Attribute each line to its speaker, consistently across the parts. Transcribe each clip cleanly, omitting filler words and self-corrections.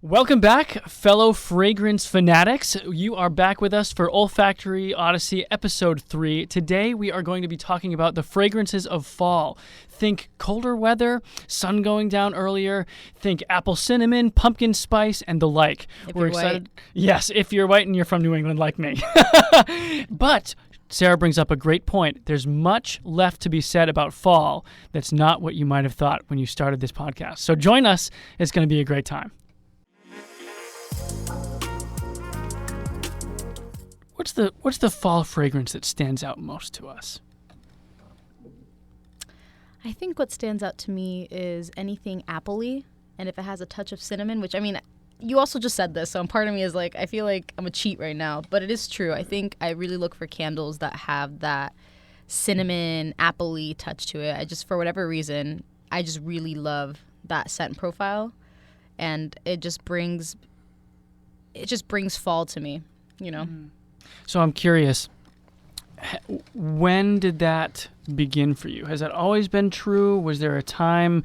Speaker 1: Welcome back, fellow fragrance fanatics. You are back with us for Olfactory Odyssey Episode 3. Today we are going to be talking about the fragrances of fall. Think colder weather, sun going down earlier, think apple cinnamon, pumpkin spice, and the like.
Speaker 2: We're excited.
Speaker 1: White. Yes, if you're white and you're from New England like me. But Sarah brings up a great point. There's much left to be said about fall that's not what you might have thought when you started this podcast. So join us. It's going to be a great time. What's the fall fragrance that stands out most to us?
Speaker 2: I think what stands out to me is anything apple-y, and if it has a touch of cinnamon, which, I mean, you also just said this, so part of me is like, I feel like I'm a cheat right now, but it is true. I think I really look for candles that have that cinnamon, apple-y touch to it. I just, for whatever reason, I just really love that scent profile, and it just brings fall to me, you know?
Speaker 1: So I'm curious, when did that begin for you? Has that always been true? Was there a time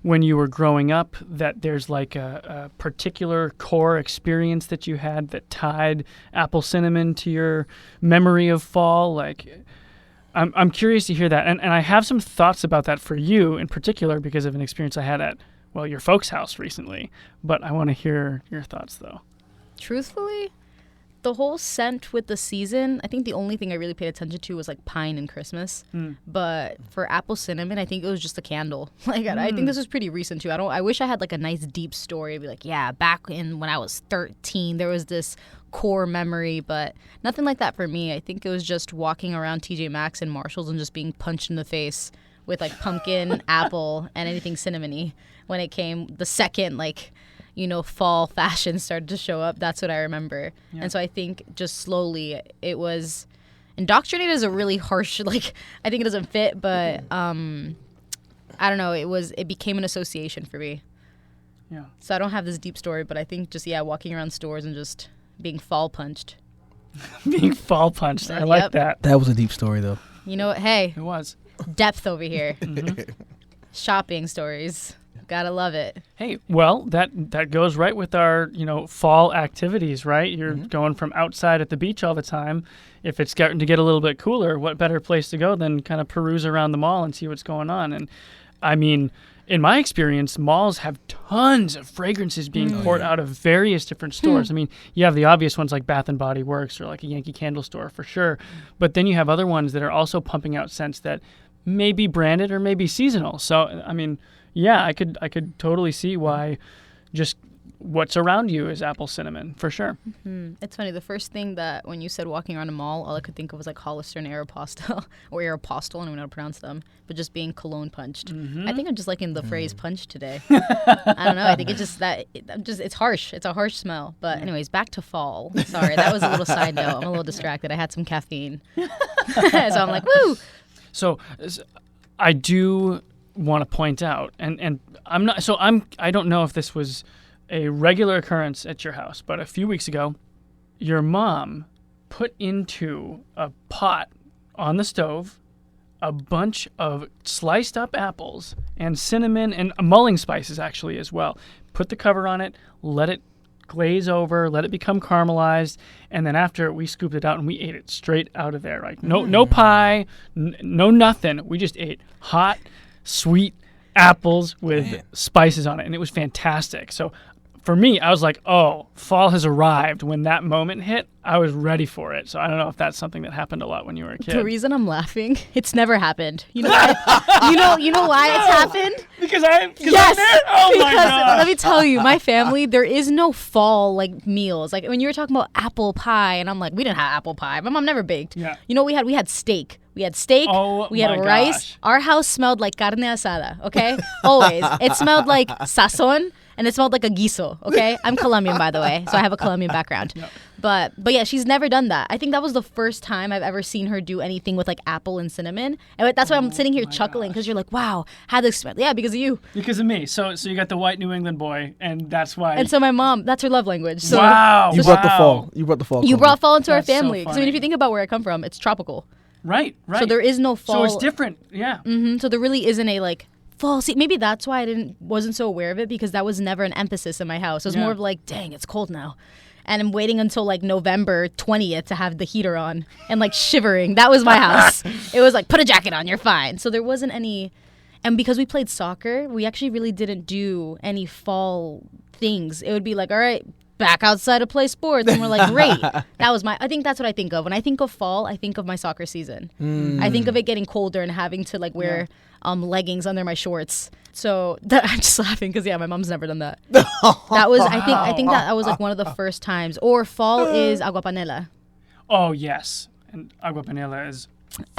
Speaker 1: when you were growing up that there's like a particular core experience that you had that tied apple cinnamon to your memory of fall? Like, I'm curious to hear that. And I have some thoughts about that for you in particular because of an experience I had at, well, your folks' house recently. But I want to hear your thoughts, though.
Speaker 2: Truthfully, the whole scent with the season, I think the only thing I really paid attention to was like pine and Christmas. But for apple cinnamon, I think it was just a candle. Like I think this was pretty recent too. I wish I had like a nice deep story. I'd be like, yeah, back in when I was 13, there was this core memory, but nothing like that for me. I think it was just walking around TJ Maxx and Marshalls and just being punched in the face with like pumpkin, apple, and anything cinnamony when it came the second fall fashion started to show up. That's what I remember. Yeah. And so I think just slowly it was indoctrinated is a really harsh, I think it doesn't fit, but I don't know. It became an association for me.
Speaker 1: Yeah.
Speaker 2: So I don't have this deep story, but I think just, walking around stores and just being fall punched.
Speaker 1: Being fall punched. I like that.
Speaker 3: That was a deep story though.
Speaker 2: You know what? Hey.
Speaker 1: It was.
Speaker 2: Depth over here. Shopping stories. Gotta love it.
Speaker 1: Hey, well, that goes right with our, fall activities, right? You're going from outside at the beach all the time. If it's starting to get a little bit cooler, what better place to go than kind of peruse around the mall and see what's going on? And I mean, in my experience, malls have tons of fragrances being poured out of various different stores. I mean, you have the obvious ones like Bath & Body Works or like a Yankee Candle store for sure. But then you have other ones that are also pumping out scents that may be branded or may be seasonal. So, I mean, yeah, I could totally see why just what's around you is apple cinnamon, for sure.
Speaker 2: It's funny. The first thing that when you said walking around a mall, all I could think of was like Hollister and Aeropostale, or Aeropostale, I don't know how to pronounce them, but just being cologne punched. I think I'm just liking the phrase punch today. I don't know. I think it's just that, it's harsh. It's a harsh smell. But anyways, back to fall. Sorry, that was a little side note. I'm a little distracted. I had some caffeine. So I'm like, woo!
Speaker 1: So I do want to point out, and I don't know if this was a regular occurrence at your house, but a few weeks ago, your mom put into a pot on the stove a bunch of sliced up apples and cinnamon and mulling spices actually as well. Put the cover on it, let it glaze over, let it become caramelized, and then after we scooped it out and we ate it straight out of there. Like no pie, no nothing. We just ate hot, sweet apples with spices on it, and it was fantastic. So for me, I was like, oh, fall has arrived. When that moment hit, I was ready for it. So I don't know if that's something that happened a lot when you were a kid.
Speaker 2: The reason I'm laughing, it's never happened. You know why? you know why it's happened?
Speaker 1: Because I'm there?
Speaker 2: Oh
Speaker 1: my God.
Speaker 2: Let me tell you, my family, there is no fall meals. Like when you were talking about apple pie, and I'm like, we didn't have apple pie. My mom never baked.
Speaker 1: Yeah.
Speaker 2: You know what we had steak. We had steak. We had rice.
Speaker 1: Gosh.
Speaker 2: Our house smelled like carne asada, okay? Always. It smelled like sazon, and it smelled like a guiso, okay? I'm Colombian, by the way, so I have a Colombian background. Yep. But yeah, she's never done that. I think that was the first time I've ever seen her do anything with like apple and cinnamon. And that's why I'm sitting here chuckling, because you're like, wow, how this smell. Yeah, because of you.
Speaker 1: Because of me. So you got the white New England boy, and that's why.
Speaker 2: And so my mom, that's her love language. So
Speaker 1: wow.
Speaker 3: You brought the fall. You
Speaker 2: brought fall into our
Speaker 1: That's so
Speaker 2: family. Because
Speaker 1: funny.
Speaker 2: if you think about where I come from, it's tropical.
Speaker 1: Right.
Speaker 2: So there is no fall.
Speaker 1: So it's different. Yeah.
Speaker 2: So there really isn't a fall. See, maybe that's why I wasn't so aware of it, because that was never an emphasis in my house. It was more of like, dang, it's cold now. And I'm waiting until like November 20th to have the heater on and like shivering. That was my house. It was like, put a jacket on, you're fine. So there wasn't any. And because we played soccer, we actually really didn't do any fall things. It would be like, all right, back outside to play sports. And we're like, great. I think that's what I think of. When I think of fall, I think of my soccer season. I think of it getting colder and having to like wear leggings under my shorts. So I'm just laughing because my mom's never done that. That was I think that was like one of the first times. Or fall is agua panela.
Speaker 1: Oh yes, and agua panela is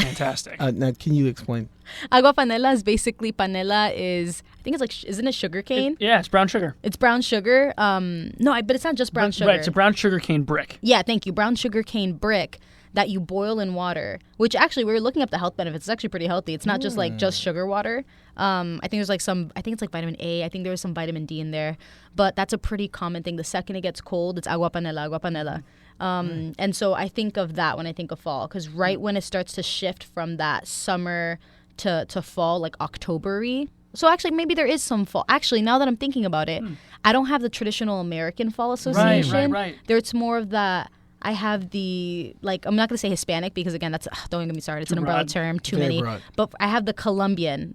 Speaker 1: fantastic.
Speaker 3: Now, can you explain?
Speaker 2: Agua panela is basically I think it's like, isn't it sugar cane?
Speaker 1: It's brown sugar.
Speaker 2: It's brown sugar. But it's not just brown sugar.
Speaker 1: Right, it's a brown sugar cane brick.
Speaker 2: Yeah, thank you. Brown sugar cane brick that you boil in water, which actually we were looking up the health benefits. It's actually pretty healthy. It's not just sugar water. I think there's like I think it's like vitamin A. I think there was some vitamin D in there. But that's a pretty common thing. The second it gets cold, it's agua panela. And so I think of that when I think of fall, because right when it starts to shift from that summer to fall, like October-y. So actually maybe there is some fall. Actually, now that I'm thinking about it, I don't have the traditional American fall association.
Speaker 1: Right.
Speaker 2: There's more of that. I have the, like, I'm not going to say Hispanic because, again, that's, don't get me started. It's an umbrella term, too many.
Speaker 3: Broad.
Speaker 2: But I have the Colombian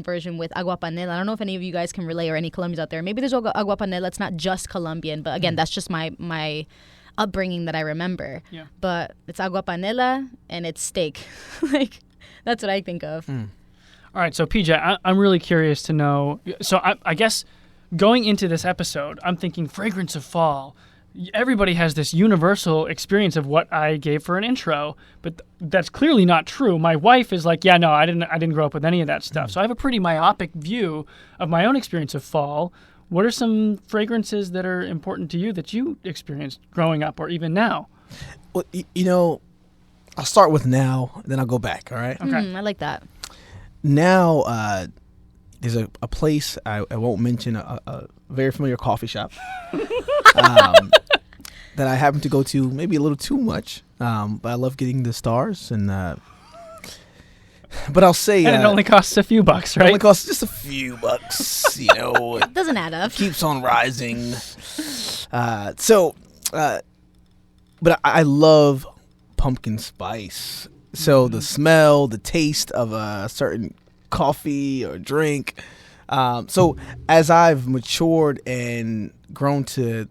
Speaker 2: version with agua panela. I don't know if any of you guys can relay, or any Colombians out there. Maybe there's agua panela. It's not just Colombian. But, again, that's just my upbringing that I remember.
Speaker 1: Yeah.
Speaker 2: But it's agua panela and it's steak. Like, that's what I think of.
Speaker 1: All right, so PJ, I'm really curious to know. So I guess going into this episode, I'm thinking fragrance of fall. Everybody has this universal experience of what I gave for an intro, but that's clearly not true. My wife is like, yeah, no, I didn't grow up with any of that stuff. So I have a pretty myopic view of my own experience of fall. What are some fragrances that are important to you that you experienced growing up or even now?
Speaker 3: Well, I'll start with now, then I'll go back, all right?
Speaker 1: Okay.
Speaker 2: I like that.
Speaker 3: Now, there's a place, I won't mention, a very familiar coffee shop that I happen to go to maybe a little too much, but I love getting the stars. And but I'll say...
Speaker 1: And it only costs a few bucks, right?
Speaker 3: It only costs just a few bucks,
Speaker 2: It doesn't add up.
Speaker 3: Keeps on rising. But I love pumpkin spice. So the smell, the taste of a certain coffee or drink. So as I've matured and grown to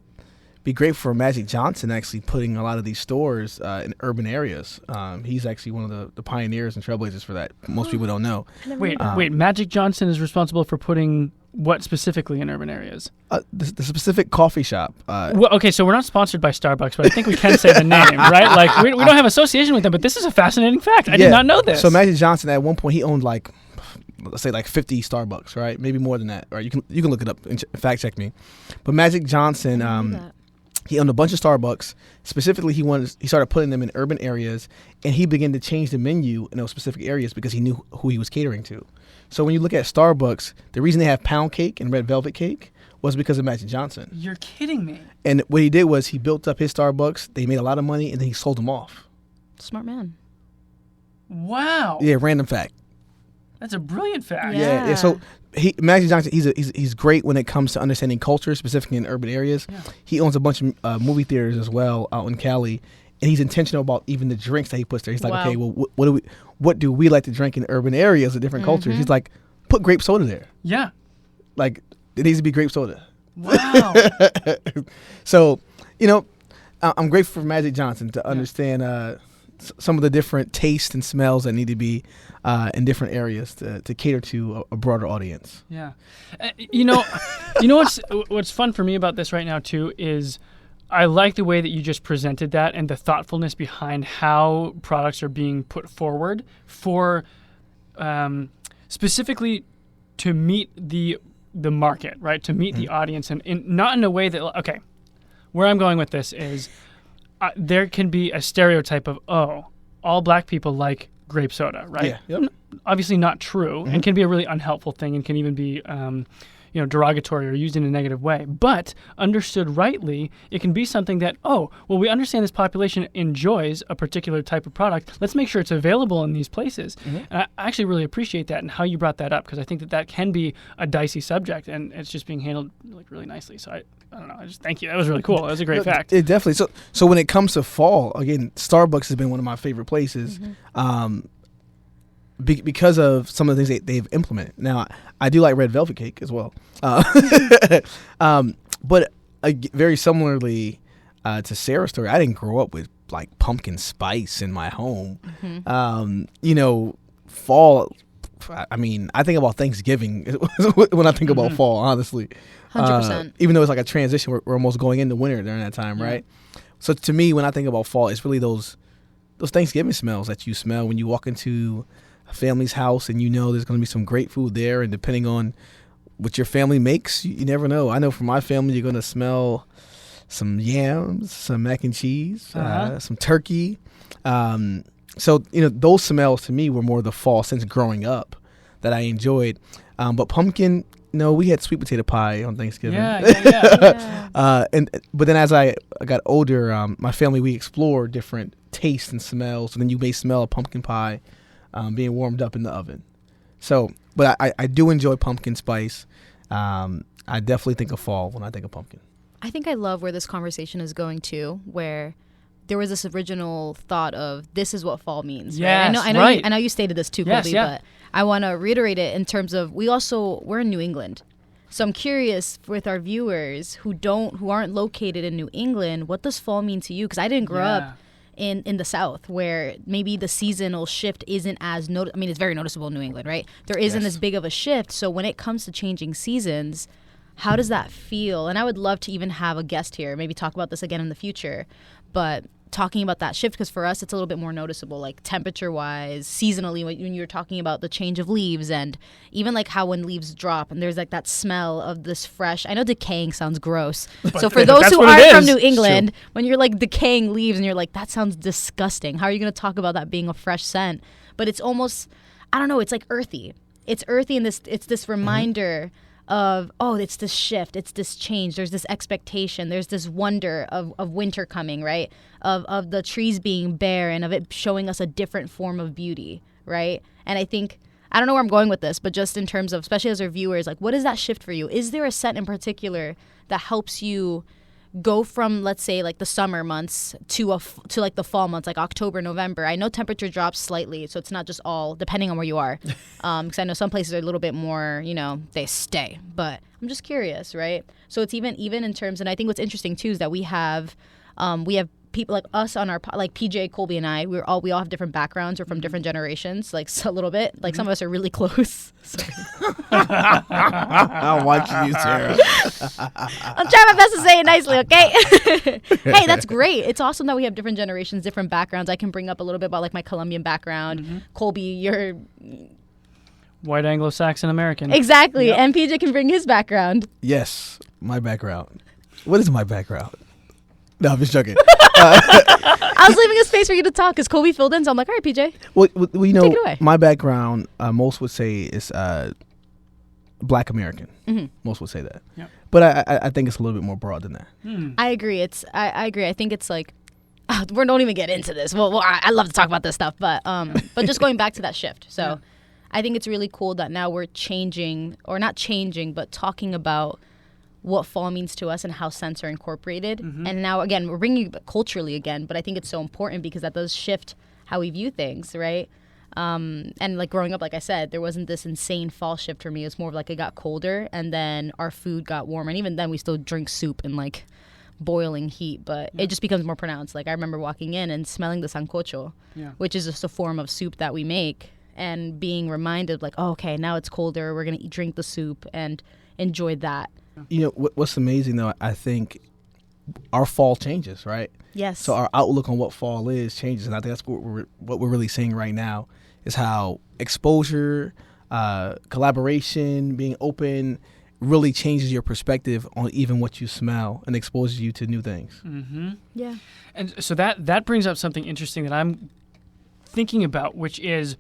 Speaker 3: be grateful for Magic Johnson actually putting a lot of these stores in urban areas. He's actually one of the pioneers and trailblazers for that. Most people don't know.
Speaker 1: Wait, Magic Johnson is responsible for putting what specifically in urban areas?
Speaker 3: The specific coffee shop.
Speaker 1: Well, okay, so we're not sponsored by Starbucks, but I think we can say the name, right? Like, we don't have association with them, but this is a fascinating fact. I did not know this.
Speaker 3: So Magic Johnson, at one point, he owned like, let's say like 50 Starbucks, right? Maybe more than that. Right? You can look it up and fact check me. But Magic Johnson, he owned a bunch of Starbucks. Specifically, he started putting them in urban areas, and he began to change the menu in those specific areas because he knew who he was catering to. So when you look at Starbucks, the reason they have pound cake and red velvet cake was because of Magic Johnson.
Speaker 1: You're kidding me.
Speaker 3: And what he did was he built up his Starbucks. They made a lot of money, and then he sold them off.
Speaker 2: Smart man.
Speaker 1: Wow.
Speaker 3: Yeah, random fact.
Speaker 1: That's a brilliant fact.
Speaker 3: Yeah. So Magic Johnson, he's great when it comes to understanding culture, specifically in urban areas. Yeah. He owns a bunch of movie theaters as well out in Cali, and he's intentional about even the drinks that he puts there. He's like, okay, well, what do we like to drink in urban areas of different cultures? He's like, put grape soda there.
Speaker 1: Yeah.
Speaker 3: Like, it needs to be grape soda.
Speaker 1: Wow.
Speaker 3: So, I'm grateful for Magic Johnson to understand some of the different tastes and smells that need to be in different areas to cater to a broader audience.
Speaker 1: Yeah. What's fun for me about this right now, too, is I like the way that you just presented that and the thoughtfulness behind how products are being put forward for specifically to meet the market, right? To meet the audience and not in a way that, okay, where I'm going with this is there can be a stereotype of, all black people like grape soda, right?
Speaker 3: Yeah. Yep.
Speaker 1: Obviously not true and can be a really unhelpful thing and can even be, derogatory or used in a negative way. But understood rightly, it can be something that, we understand this population enjoys a particular type of product. Let's make sure it's available in these places. And I actually really appreciate that and how you brought that up, because I think that can be a dicey subject, and it's just being handled really nicely. So I don't know. I just thank you. That was really cool. That was a great fact.
Speaker 3: It definitely. So when it comes to fall, again, Starbucks has been one of my favorite places. Because of some of the things they've implemented. Now, I do like red velvet cake as well. But very similarly to Sarah's story, I didn't grow up with like pumpkin spice in my home. Fall, I mean, I think about Thanksgiving when I think about fall, honestly.
Speaker 2: 100%.
Speaker 3: Even though it's like a transition, we're almost going into winter during that time, right? So to me, when I think about fall, it's really those Thanksgiving smells that you smell when you walk into a family's house and there's going to be some great food there, and depending on what your family makes, you never know. I know for my family, you're going to smell some yams, some mac and cheese, some turkey. So those smells to me were more the fall since growing up that I enjoyed. But pumpkin, we had sweet potato pie on Thanksgiving.
Speaker 2: Yeah.
Speaker 3: But then as I got older, my family, we explored different tastes and smells. And then you may smell a pumpkin pie being warmed up in the oven. So, but I do enjoy pumpkin spice. I definitely think of fall when I think of pumpkin.
Speaker 2: I think I love where this conversation is going to, where there was this original thought of this is what fall means.
Speaker 1: Yes,
Speaker 2: right? I know you stated this too,
Speaker 1: yes,
Speaker 2: Colby, but I want to reiterate it in terms of we're in New England. So I'm curious with our viewers who aren't located in New England, what does fall mean to you? Because I didn't grow up in the South, where maybe the seasonal shift isn't as it's very noticeable in New England, right? There isn't as big of a shift. So when it comes to changing seasons, how does that feel? And I would love to even have a guest here, maybe talk about this again in the future, but talking about that shift, because for us it's a little bit more noticeable, like temperature-wise, seasonally, when you're talking about the change of leaves, and even like how when leaves drop and there's like that smell of this fresh, I know decaying sounds gross. So for those who aren't from New England, when you're like decaying leaves and you're like, that sounds disgusting. How are you going to talk about that being a fresh scent? But it's almost, I don't know, it's like earthy. It's earthy, and it's this reminder of, it's this shift, it's this change, there's this expectation, there's this wonder of winter coming, right? Of the trees being bare and of it showing us a different form of beauty, right? And I think, I don't know where I'm going with this, but just in terms of, especially as our viewers, like, what is that shift for you? Is there a scent in particular that helps you go from, let's say, like the summer months to like the fall months, like October, November? I know temperature drops slightly, so it's not just all depending on where you are. Because I know some places are a little bit more, they stay. But I'm just curious, right? So it's even in terms, and I think what's interesting too is that we have people like us on our, like PJ, Colby, and I, we all have different backgrounds. We're from different generations, like a little bit. Like some of us are really close.
Speaker 3: I'll watch you, Sarah.
Speaker 2: I'm trying my best to say it nicely, okay? Hey, that's great. It's awesome that we have different generations, different backgrounds. I can bring up a little bit about like my Colombian background. Colby, you're
Speaker 1: white Anglo-Saxon American.
Speaker 2: Exactly. Yep. And PJ can bring his background.
Speaker 3: Yes, my background. What is my background? No, I'm just joking.
Speaker 2: I was leaving a space for you to talk because Colby filled in, so I'm like, all right, PJ.
Speaker 3: Well,
Speaker 2: take it away.
Speaker 3: My background, most would say is Black American. Most would say that. Yep. But I think it's a little bit more broad than that.
Speaker 2: I agree. I agree. I think it's like, we don't even get into this. Well, I love to talk about this stuff, but just going back to that shift. So I think it's really cool that now we're changing, or not changing, but talking about what fall means to us and how scents are incorporated. And now, again, we're bringing it culturally again, but I think it's so important because that does shift how we view things, right? And like growing up, like I said, there wasn't this insane fall shift for me. It's more of like it got colder and then our food got warmer. And even then we still drink soup in like boiling heat, but it just becomes more pronounced. Like I remember walking in and smelling the sancocho, which is just a form of soup that we make, and being reminded like, okay, now it's colder. We're going to drink the soup and enjoy that.
Speaker 3: What's amazing, though, I think our fall changes, right?
Speaker 2: Yes.
Speaker 3: So our outlook on what fall is changes, and I think that's what we're really seeing right now is how exposure, collaboration, being open really changes your perspective on even what you smell and exposes you to new things.
Speaker 2: Yeah.
Speaker 1: And so that brings up something interesting that I'm thinking about, which is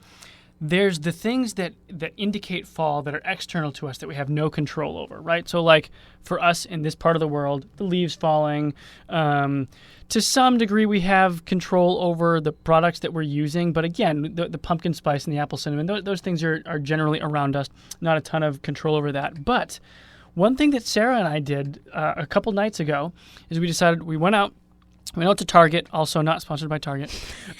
Speaker 1: there's the things that indicate fall that are external to us that we have no control over, right? So like for us in this part of the world, the leaves falling, to some degree we have control over the products that we're using. But again, the pumpkin spice and the apple cinnamon, those things are generally around us, not a ton of control over that. But one thing that Sarah and I did a couple nights ago is we decided we went out to Target, also not sponsored by Target.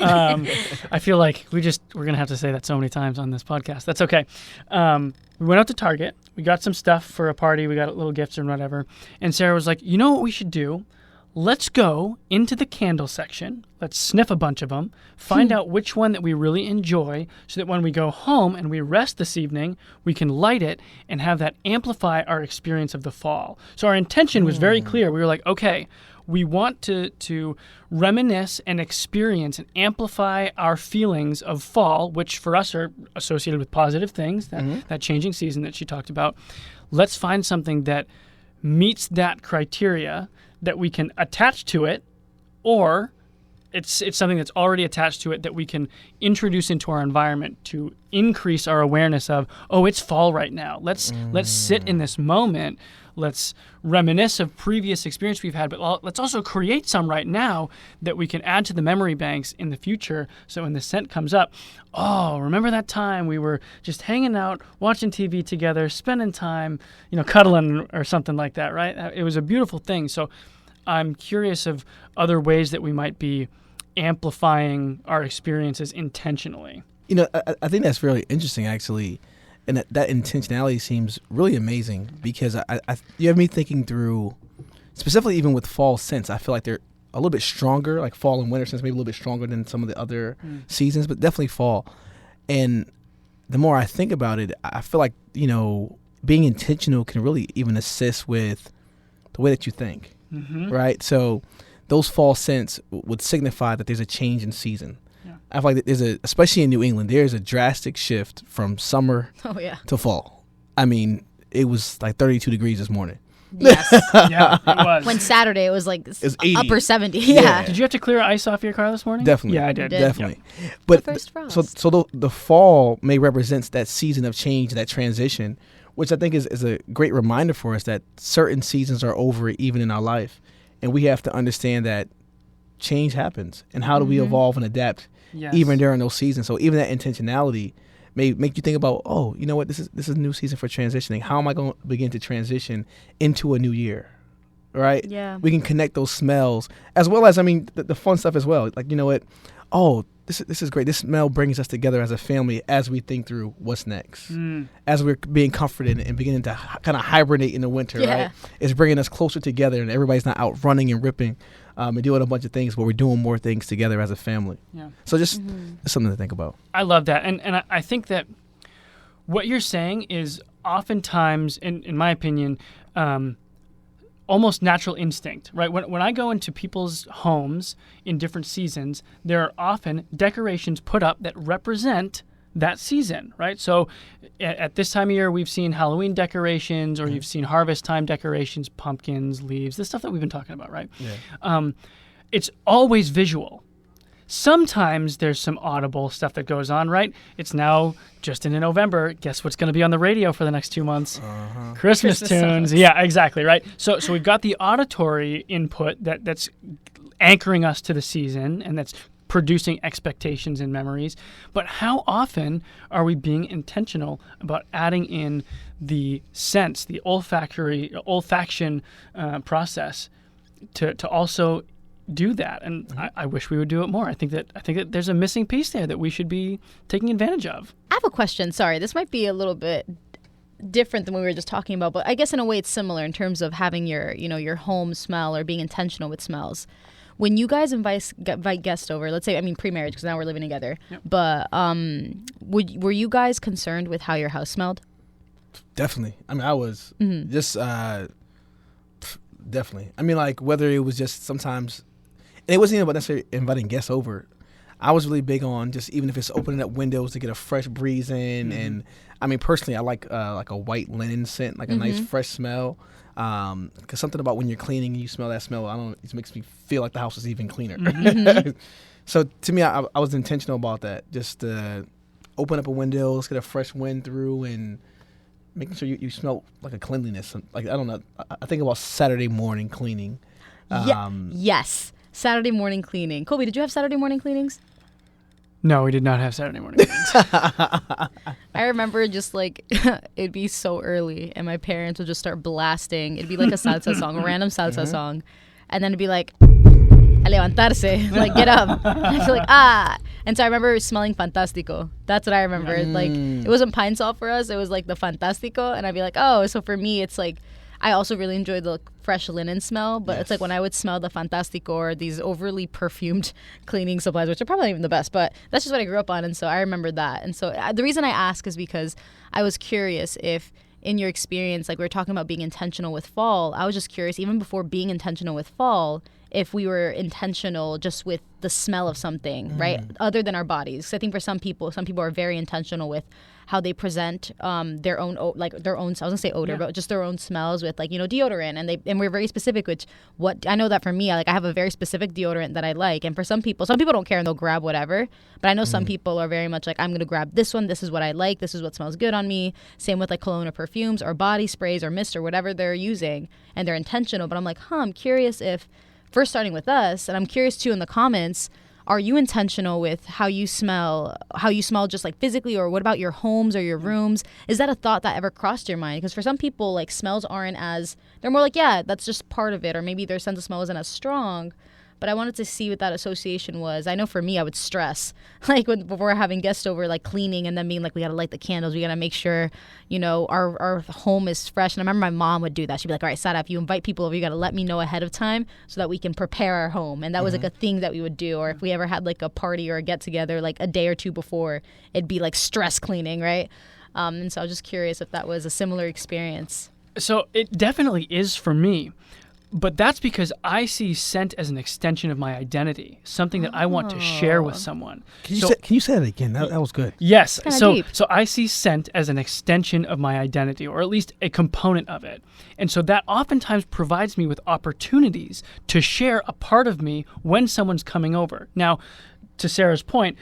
Speaker 1: I feel like we're going to have to say that so many times on this podcast. That's okay. We went out to Target. We got some stuff for a party. We got little gifts and whatever. And Sarah was like, you know what we should do? Let's go into the candle section. Let's sniff a bunch of them, find out which one that we really enjoy so that when we go home and we rest this evening, we can light it and have that amplify our experience of the fall. So our intention was very clear. We were like, okay, we want to reminisce and experience and amplify our feelings of fall, which for us are associated with positive things, that changing season that she talked about. Let's find something that meets that criteria that we can attach to it, or it's something that's already attached to it that we can introduce into our environment to increase our awareness of, oh, it's fall right now. Let's sit in this moment. Let's reminisce of previous experience we've had, but let's also create some right now that we can add to the memory banks in the future. So when the scent comes up, oh, remember that time we were just hanging out, watching TV together, spending time, cuddling or something like that, right? It was a beautiful thing. So I'm curious of other ways that we might be amplifying our experiences intentionally.
Speaker 3: I think that's really interesting, actually. And that intentionality seems really amazing because you have me thinking through, specifically even with fall scents, I feel like they're a little bit stronger, like fall and winter scents, maybe a little bit stronger than some of the other seasons, but definitely fall. And the more I think about it, I feel like, being intentional can really even assist with the way that you think, right? So those fall scents would signify that there's a change in season. I feel like especially in New England, there's a drastic shift from summer to fall. I mean, it was like 32 degrees this morning.
Speaker 2: Yes.
Speaker 1: Yeah, it was.
Speaker 2: When Saturday it was like upper 70.
Speaker 3: Yeah.
Speaker 2: Yeah.
Speaker 1: Did you have to clear ice off your car this morning?
Speaker 3: Definitely.
Speaker 1: Yeah, I did.
Speaker 3: Definitely.
Speaker 1: Yep.
Speaker 3: But
Speaker 2: The first frost.
Speaker 3: so the fall may represent that season of change, that transition, which I think is a great reminder for us that certain seasons are over even in our life. And we have to understand that change happens. And how do we evolve and adapt even during those seasons? So even that intentionality may make you think about, oh, you know what, this is a new season for transitioning. How am I going to begin to transition into a new year? Right?
Speaker 2: Yeah.
Speaker 3: We can connect those smells as well as, the fun stuff as well. Like, you know what? Oh, this is great. This smell brings us together as a family as we think through what's next. As we're being comforted and beginning to kind of hibernate in the winter, right? It's bringing us closer together and everybody's not out running and ripping and doing a bunch of things, but we're doing more things together as a family. Yeah. So just something to think about.
Speaker 1: I love that. And I think that what you're saying is oftentimes, in my opinion, almost natural instinct, right? When I go into people's homes in different seasons, there are often decorations put up that represent that season, right? So at this time of year, we've seen Halloween decorations, or you've seen harvest time decorations, pumpkins, leaves, the stuff that we've been talking about, right? Yeah. It's always visual. Sometimes there's some audible stuff that goes on, right? It's now just into November. Guess what's going to be on the radio for the next 2 months? Christmas tunes. Songs. Yeah, exactly, right? So we've got the auditory input that's anchoring us to the season, and that's producing expectations and memories. But how often are we being intentional about adding in the sense, the olfaction process to also do that? And I wish we would do it more. I think that there's a missing piece there that we should be taking advantage of.
Speaker 2: I have a question. Sorry, this might be a little bit different than what we were just talking about, but I guess in a way it's similar in terms of having your home smell or being intentional with smells. When you guys invite guests over, let's say, pre-marriage, because now we're living together, but were you guys concerned with how your house smelled?
Speaker 3: Definitely. I was just definitely. Like whether it was just sometimes, and it wasn't even about necessarily inviting guests over. I was really big on just even if it's opening up windows to get a fresh breeze in, and personally I like a white linen scent, like a nice fresh smell. Because something about when you're cleaning and you smell that smell, it makes me feel like the house is even cleaner. So to me, I was intentional about that, just open up a window, let's get a fresh wind through, and making sure you smell like a cleanliness. Like, I don't know. I think about Saturday morning cleaning.
Speaker 2: Yes. Saturday morning cleaning. Colby, did you have Saturday morning cleanings?
Speaker 1: No, we did not have Saturday morning meetings.
Speaker 2: I remember just like it'd be so early and my parents would just start blasting. It'd be like a salsa song, a random salsa song. And then it'd be like, a levantarse, like get up. And I'd feel like, ah. And so I remember smelling Fantastico. That's what I remember. Like it wasn't Pine Sol for us. It was like the Fantastico. And I'd be like, oh, so for me, it's like, I also really enjoy the fresh linen smell, but it's like when I would smell the Fantastico or these overly perfumed cleaning supplies, which are probably not even the best, but that's just what I grew up on. And so I remember that. And so the reason I ask is because I was curious if in your experience, like we were talking about being intentional with fall, I was just curious, even before being intentional with fall, if we were intentional just with the smell of something, right? Other than our bodies. 'Cause I think for some people are very intentional with how they present their own, like their own, I was gonna say odor, but just their own smells with like, deodorant. And we're very specific, which I know that for me, I have a very specific deodorant that I like. And for some people don't care and they'll grab whatever. But I know some people are very much like, I'm gonna grab this one. This is what I like. This is what smells good on me. Same with like cologne or perfumes or body sprays or mist or whatever they're using. And they're intentional. But I'm like, I'm curious if, first starting with us, and I'm curious too in the comments, are you intentional with how you smell just like physically, or what about your homes or your rooms? Is that a thought that ever crossed your mind? Because for some people, like smells aren't as, they're more like, yeah, that's just part of it, or maybe their sense of smell isn't as strong. But I wanted to see what that association was. I know for me, I would stress, like before having guests over, like cleaning and then being like, we got to light the candles. We got to make sure, our home is fresh. And I remember my mom would do that. She'd be like, all right, Sada, if you invite people over, you got to let me know ahead of time so that we can prepare our home. And that was like a thing that we would do. Or if we ever had like a party or a get together, like a day or two before, it'd be like stress cleaning, right? And so I was just curious if that was a similar experience.
Speaker 1: So it definitely is for me. But that's because I see scent as an extension of my identity, something that I want to share with someone.
Speaker 3: Can you say that again? That was good.
Speaker 1: Yes.
Speaker 2: Deep.
Speaker 1: So I see scent as an extension of my identity, or at least a component of it. And so that oftentimes provides me with opportunities to share a part of me when someone's coming over. Now, to Sarah's point,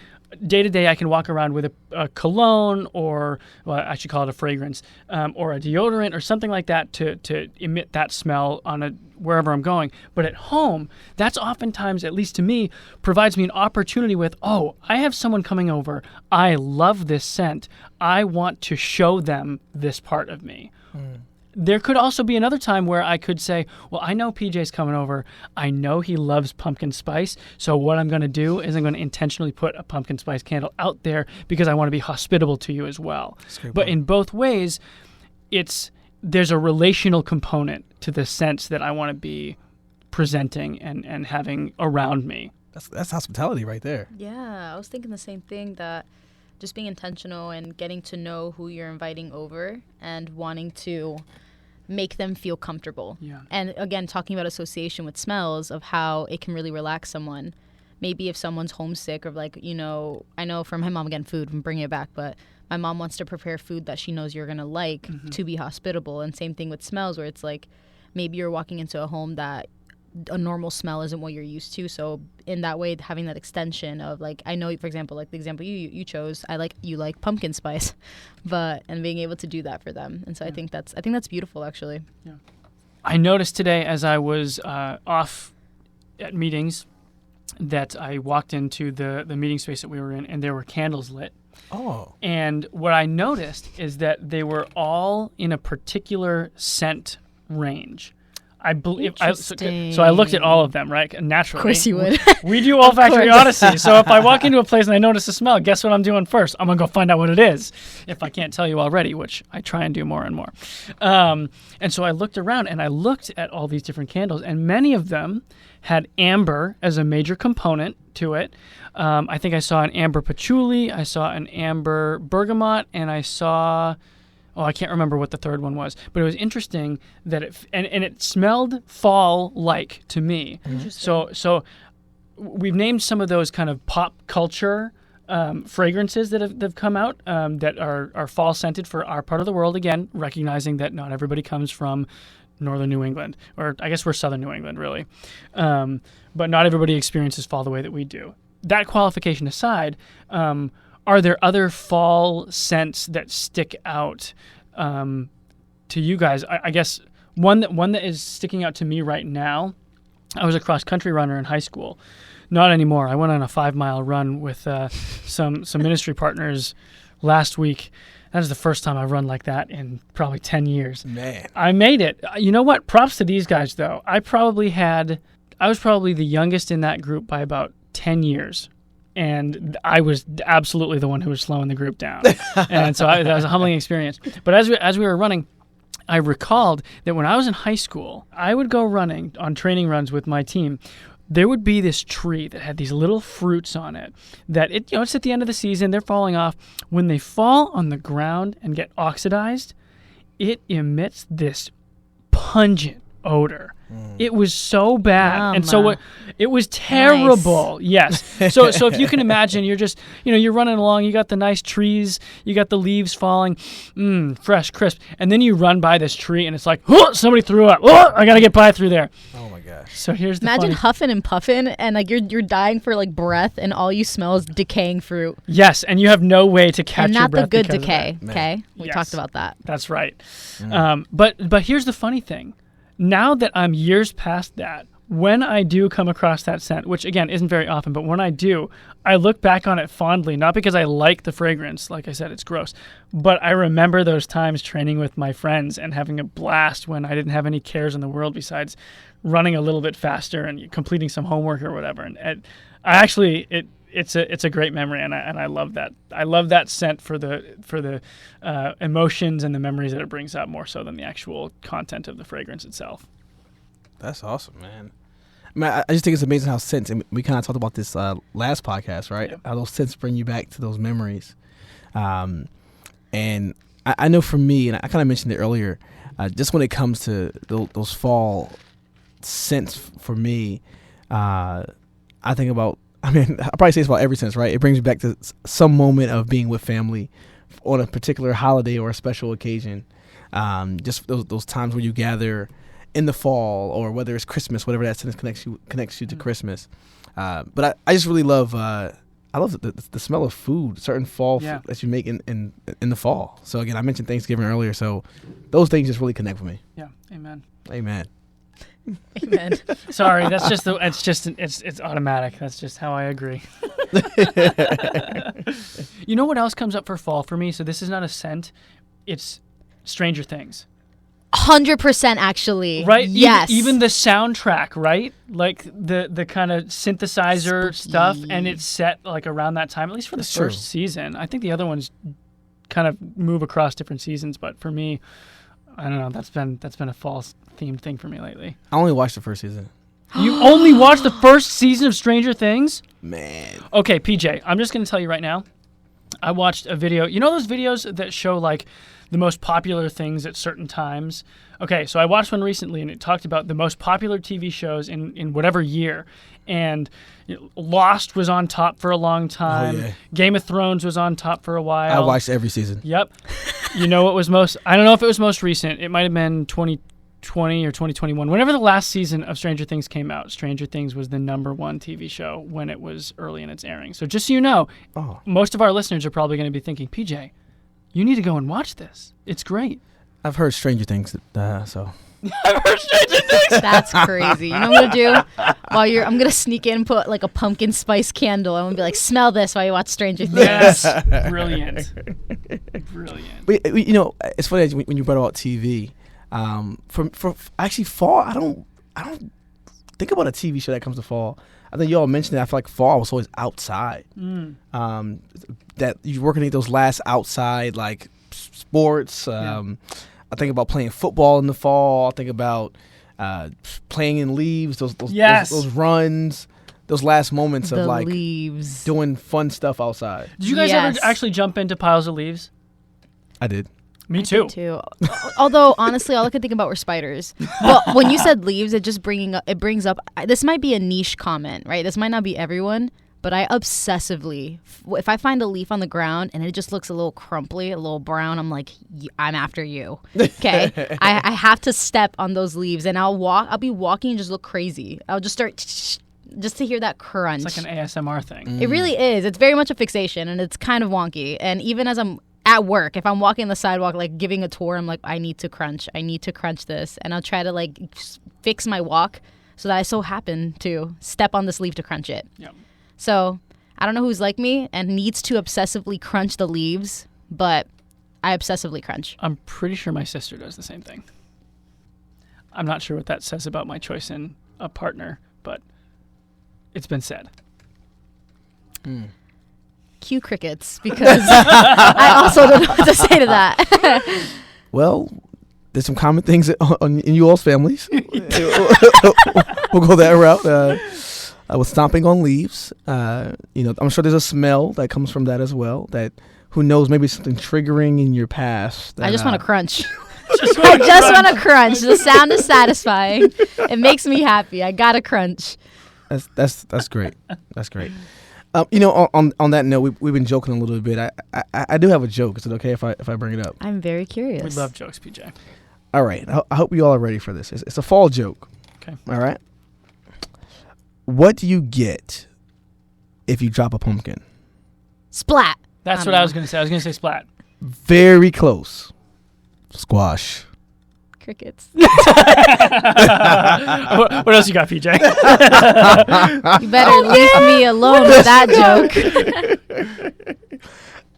Speaker 1: day to day, I can walk around with a cologne, or I should call it a fragrance, or a deodorant, or something like that to emit that smell on wherever I'm going. But at home, that's oftentimes, at least to me, provides me an opportunity with, I have someone coming over. I love this scent. I want to show them this part of me. There could also be another time where I could say, well, I know PJ's coming over. I know he loves pumpkin spice. So what I'm going to do is I'm going to intentionally put a pumpkin spice candle out there because I want to be hospitable to you as well. But in both ways, there's a relational component to the sense that I want to be presenting and having around me.
Speaker 3: That's hospitality right there.
Speaker 2: Yeah, I was thinking the same thing, that just being intentional and getting to know who you're inviting over and wanting to make them feel comfortable.
Speaker 1: Yeah.
Speaker 2: And again, talking about association with smells, of how it can really relax someone. Maybe if someone's homesick, or like, I know for my mom, again, food, I'm bringing it back, but my mom wants to prepare food that she knows you're going to like to be hospitable. And same thing with smells, where it's like maybe you're walking into a home that a normal smell isn't what you're used to. So in that way, having that extension of like, I know, for example, like the example you chose, you like pumpkin spice, and being able to do that for them. And so I think that's beautiful, actually.
Speaker 1: Yeah. I noticed today as I was off at meetings that I walked into the meeting space that we were in, and there were candles lit.
Speaker 3: Oh.
Speaker 1: And what I noticed is that they were all in a particular scent range. I believe so I looked at all of them, right? Naturally.
Speaker 2: Of course you would.
Speaker 1: We do Olfactory Odyssey. So if I walk into a place and I notice a smell, guess what I'm doing first? I'm going to go find out what it is, if I can't tell you already, which I try and do more and more. And so I looked around and I looked at all these different candles, and many of them had amber as a major component to it. I think I saw an amber patchouli, I saw an amber bergamot, and I saw... I can't remember what the third one was, but it was interesting that it smelled fall-like to me. So we've named some of those kind of pop culture fragrances that have come out that are fall-scented for our part of the world, again, recognizing that not everybody comes from northern New England, or I guess we're southern New England, really. But not everybody experiences fall the way that we do. That qualification aside, are there other fall scents that stick out to you guys? I guess one that is sticking out to me right now. I was a cross-country runner in high school. Not anymore. I went on a 5-mile run with some ministry partners last week. That is the first time I've run like that in probably 10 years.
Speaker 3: Man.
Speaker 1: I made it. You know what? Props to these guys, though. I was probably the youngest in that group by about 10 years. And I was absolutely the one who was slowing the group down. And so that was a humbling experience. But as we were running, I recalled that when I was in high school, I would go running on training runs with my team. There would be this tree that had these little fruits on it that it's at the end of the season, they're falling off. When they fall on the ground and get oxidized, it emits this pungent odor. It was so bad. And so it was terrible.
Speaker 2: Nice.
Speaker 1: Yes. So if you can imagine, you're just, you're running along, you got the nice trees, you got the leaves falling, fresh, crisp. And then you run by this tree and it's like, oh, somebody threw up. Oh, I got to get by through there.
Speaker 3: Oh my gosh.
Speaker 1: So here's the
Speaker 2: Imagine
Speaker 1: funny.
Speaker 2: huffing and puffing and like you're dying for like breath and all you smell is decaying fruit.
Speaker 1: Yes, and you have no way to catch
Speaker 2: And
Speaker 1: your
Speaker 2: not
Speaker 1: breath
Speaker 2: the good
Speaker 1: because of
Speaker 2: decay.
Speaker 1: that.
Speaker 2: Okay? We
Speaker 1: Yes.
Speaker 2: talked about that.
Speaker 1: That's right. But here's the funny thing. Now that I'm years past that, when I do come across that scent, which again isn't very often, but when I do, I look back on it fondly, not because I like the fragrance, like I said, it's gross, but I remember those times training with my friends and having a blast when I didn't have any cares in the world besides running a little bit faster and completing some homework or whatever. And it's a great memory, and I love that. I love that scent for the emotions and the memories that it brings up more so than the actual content of the fragrance itself.
Speaker 3: That's awesome, man. I just think it's amazing how scents, and we kind of talked about this last podcast, right?
Speaker 1: Yeah.
Speaker 3: How those scents bring you back to those memories. And I know for me, and I kind of mentioned it earlier, just when it comes to those fall scents for me, I think about, I probably say it's about every sense, right? It brings me back to some moment of being with family on a particular holiday or a special occasion. Just those times where you gather in the fall, or whether it's Christmas, whatever that sense connects you to Christmas. But I just really love, I love the smell of food, certain fall food that you make in the fall. So again, I mentioned Thanksgiving earlier, so those things just really connect with me.
Speaker 1: Yeah, amen.
Speaker 3: Amen.
Speaker 2: Amen.
Speaker 1: Sorry, that's just it's automatic. That's just how I agree. You know what else comes up for fall for me? So this is not a scent. It's Stranger Things.
Speaker 2: 100% actually.
Speaker 1: Right?
Speaker 2: Yes.
Speaker 1: Even the soundtrack, right? Like the kind of synthesizer stuff, and it's set like around that time, at least for the first season. I think the other ones kind of move across different seasons, but for me, I don't know, that's been a fall themed thing for me lately.
Speaker 3: I only watched the first season.
Speaker 1: You only watched the first season of Stranger Things?
Speaker 3: Man.
Speaker 1: Okay, PJ, I'm just going to tell you right now. I watched a video. You know those videos that show like the most popular things at certain times? Okay, so I watched one recently and it talked about the most popular TV shows in whatever year. And Lost was on top for a long time.
Speaker 3: Oh, yeah.
Speaker 1: Game of Thrones was on top for a while.
Speaker 3: I watched every season.
Speaker 1: Yep. You know what was most... I don't know if it was most recent. It might have been 2020 or 2021. Whenever the last season of Stranger Things came out, Stranger Things was the #1 TV show when it was early in its airing. So just so you know, most of our listeners are probably going to be thinking, PJ, you need to go and watch this. It's great.
Speaker 3: I've heard Stranger Things, so...
Speaker 1: I've heard Stranger Things!
Speaker 2: That's crazy. You know what I'm going to do? I'm going to sneak in and put like a pumpkin spice candle. I'm going to be like, smell this while you watch Stranger Things.
Speaker 1: Yes. Brilliant. Brilliant.
Speaker 3: But, you know, it's funny when you brought about TV. For actually fall, I don't think about a TV show that comes to fall. I think you all mentioned it. I feel like fall was always outside. That you're working at those last outside like sports. I think about playing football in the fall. I think about playing in leaves. Those runs. Those last moments of like
Speaker 2: leaves.
Speaker 3: Doing fun stuff outside.
Speaker 1: Did you guys ever actually jump into piles of leaves?
Speaker 3: I did.
Speaker 1: Me too.
Speaker 2: Although honestly, all I could think about were spiders. Well, when you said leaves, it brings up. This might be a niche comment, right? This might not be everyone, but I obsessively, if I find a leaf on the ground and it just looks a little crumply, a little brown, I'm like, I'm after you. Okay, I have to step on those leaves, and I'll be walking and just look crazy. I'll just start just to hear that crunch.
Speaker 1: It's like an ASMR thing.
Speaker 2: It really is. It's very much a fixation, and it's kind of wonky. And even as I'm at work, if I'm walking the sidewalk, like giving a tour, I'm like, I need to crunch this. And I'll try to like fix my walk so that I so happen to step on this leaf to crunch it.
Speaker 1: Yep.
Speaker 2: So I don't know who's like me and needs to obsessively crunch the leaves, but I obsessively crunch.
Speaker 1: I'm pretty sure my sister does the same thing. I'm not sure what that says about my choice in a partner, but it's been said.
Speaker 2: Cue crickets, because I also don't know what to say to that.
Speaker 3: Well, there's some common things in you all's families. We'll go that route. With stomping on leaves, I'm sure there's a smell that comes from that as well. That who knows, maybe something triggering in your past. That,
Speaker 2: I just want to crunch. I just want to crunch. The sound is satisfying. It makes me happy. I gotta crunch.
Speaker 3: That's great. That's great. On that note, we've been joking a little bit. I do have a joke. Is it okay if I bring it up?
Speaker 2: I'm very curious.
Speaker 1: We love jokes, PJ.
Speaker 3: All right. I hope you all are ready for this. It's a fall joke.
Speaker 1: Okay.
Speaker 3: All right. What do you get if you drop a pumpkin?
Speaker 2: Splat.
Speaker 1: That's what I was going to say. I was going to say splat.
Speaker 3: Very close. Squash.
Speaker 2: Crickets.
Speaker 1: What else you got, PJ?
Speaker 2: You better leave me alone with that joke.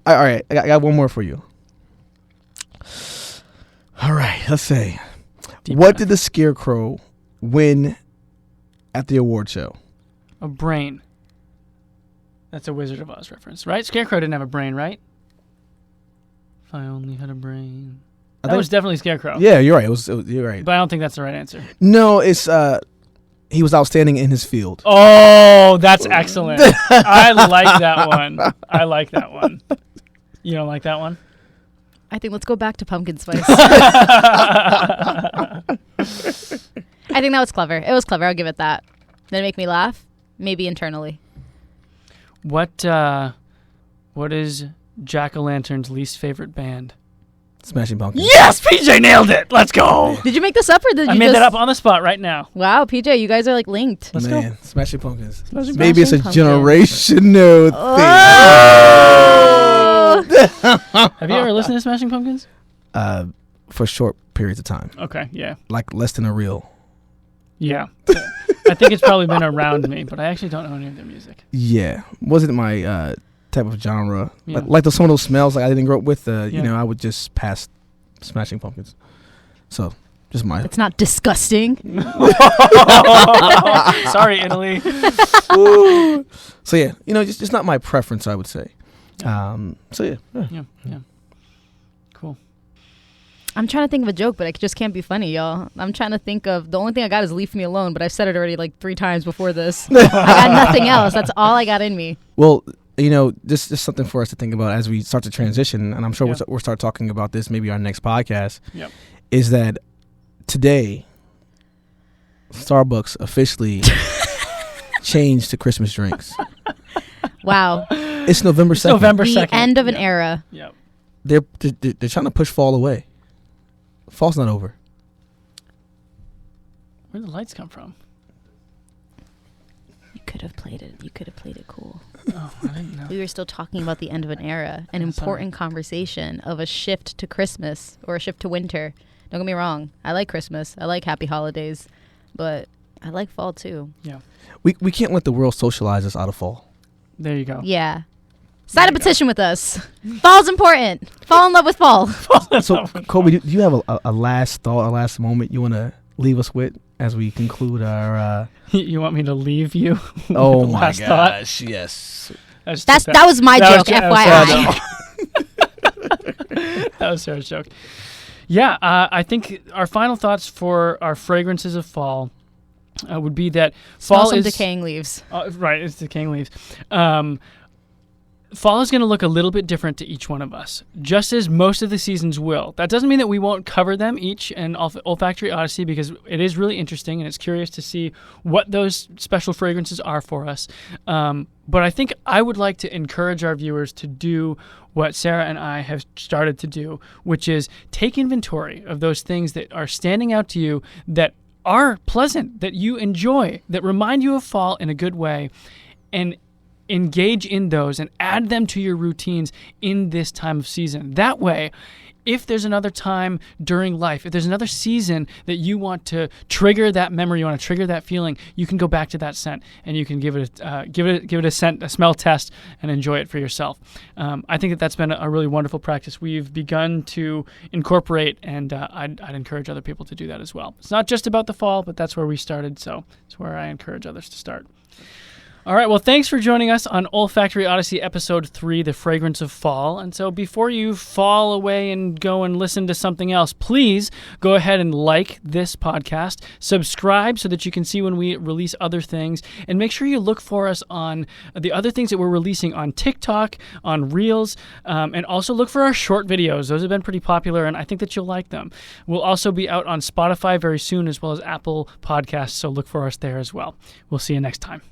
Speaker 3: All right. I got one more for you. All right. Let's say, what did the Scarecrow win at the award show?
Speaker 1: A brain. That's a Wizard of Oz reference, right? Scarecrow didn't have a brain, right? If I only had a brain. That was definitely Scarecrow.
Speaker 3: Yeah, you're right. You're right.
Speaker 1: But I don't think that's the right answer.
Speaker 3: No, it's he was outstanding in his field.
Speaker 1: Oh, that's excellent. I like that one. You don't like that one?
Speaker 2: I think let's go back to pumpkin spice. I think that was clever. It was clever. I'll give it that. Did it make me laugh? Maybe internally.
Speaker 1: What is Jack-o'-lantern's least favorite band?
Speaker 3: Smashing Pumpkins.
Speaker 1: Yes, PJ nailed it. Let's go.
Speaker 2: Did you make this up or did you
Speaker 1: I made that up on the spot right now.
Speaker 2: Wow, PJ, you guys are like linked.
Speaker 1: Let's
Speaker 3: Man,
Speaker 1: go.
Speaker 3: Smashing Pumpkins.
Speaker 1: Smashing
Speaker 3: Maybe it's a
Speaker 2: Pumpkins.
Speaker 3: generational
Speaker 2: Oh!
Speaker 1: Have you ever listened to Smashing Pumpkins?
Speaker 3: thing. For short periods of time.
Speaker 1: Okay, yeah.
Speaker 3: Like less than a reel.
Speaker 1: Yeah. I think it's probably been around me, but I actually don't know any of their music.
Speaker 3: Yeah. Wasn't my type of genre.
Speaker 1: Yeah.
Speaker 3: Like some of those smells like I didn't grow up with,
Speaker 1: Yeah.
Speaker 3: I would just pass Smashing Pumpkins. So, just my...
Speaker 2: It's not disgusting.
Speaker 1: Sorry, Italy.
Speaker 3: So, yeah, just not my preference, I would say.
Speaker 1: Yeah.
Speaker 3: Yeah.
Speaker 1: Yeah. Cool.
Speaker 2: I'm trying to think of a joke, but it just can't be funny, y'all. I'm trying to think of... The only thing I got is leave me alone, but I've said it already like 3 times before this. I got nothing else. That's all I got in me.
Speaker 3: Well, just something for us to think about as we start to transition, and I'm sure
Speaker 1: Yeah.
Speaker 3: we'll start talking about this maybe our next podcast,
Speaker 1: Yep.
Speaker 3: is that today, Starbucks officially changed to Christmas drinks.
Speaker 2: Wow.
Speaker 3: It's November 2nd.
Speaker 1: It's November
Speaker 2: The
Speaker 1: 2nd.
Speaker 2: end of an
Speaker 1: Yep.
Speaker 2: era.
Speaker 1: Yep.
Speaker 3: They're trying to push fall away. Fall's not over.
Speaker 1: Where did the lights come from?
Speaker 2: You could have played it. You could have played it cool.
Speaker 1: Oh, I didn't know.
Speaker 2: We were still talking about the end of an era, an important conversation of a shift to Christmas or a shift to winter. Don't get me wrong. I like Christmas. I like happy holidays, but I like fall too.
Speaker 1: Yeah.
Speaker 3: We can't let the world socialize us out of fall.
Speaker 1: There you go.
Speaker 2: Yeah. Sign a petition with us. Fall's important. Fall in love with fall.
Speaker 3: So, Kobe, do you have a last thought, a last moment you want to leave us with as we conclude our...
Speaker 1: You want me to leave you?
Speaker 3: Oh,
Speaker 1: with the
Speaker 3: my
Speaker 1: last thought?
Speaker 3: gosh, yes.
Speaker 2: That was my
Speaker 1: that
Speaker 2: joke,
Speaker 1: was-
Speaker 2: FYI.
Speaker 1: That was Sarah's joke. Yeah, I think our final thoughts for our fragrances of fall would be that
Speaker 2: Smell
Speaker 1: fall
Speaker 2: some
Speaker 1: is
Speaker 2: decaying leaves.
Speaker 1: Right, it's decaying leaves. Fall is going to look a little bit different to each one of us, just as most of the seasons will. That doesn't mean that we won't cover them each in Olfactory Odyssey, because it is really interesting and it's curious to see what those special fragrances are for us. But I think I would like to encourage our viewers to do what Sarah and I have started to do, which is take inventory of those things that are standing out to you that are pleasant, that you enjoy, that remind you of fall in a good way, and engage in those and add them to your routines in this time of season. That way, if there's another time during life, if there's another season that you want to trigger that memory, you want to trigger that feeling, you can go back to that scent and you can give it a smell test and enjoy it for yourself. I think that's been a really wonderful practice we've begun to incorporate, and I'd encourage other people to do that as well. It's not just about the fall, but that's where we started, so it's where I encourage others to start. All right, well, thanks for joining us on Olfactory Odyssey Episode 3, The Fragrance of Fall. And so before you fall away and go and listen to something else, please go ahead and like this podcast, subscribe so that you can see when we release other things, and make sure you look for us on the other things that we're releasing on TikTok, on Reels, and also look for our short videos. Those have been pretty popular, and I think that you'll like them. We'll also be out on Spotify very soon, as well as Apple Podcasts, so look for us there as well. We'll see you next time.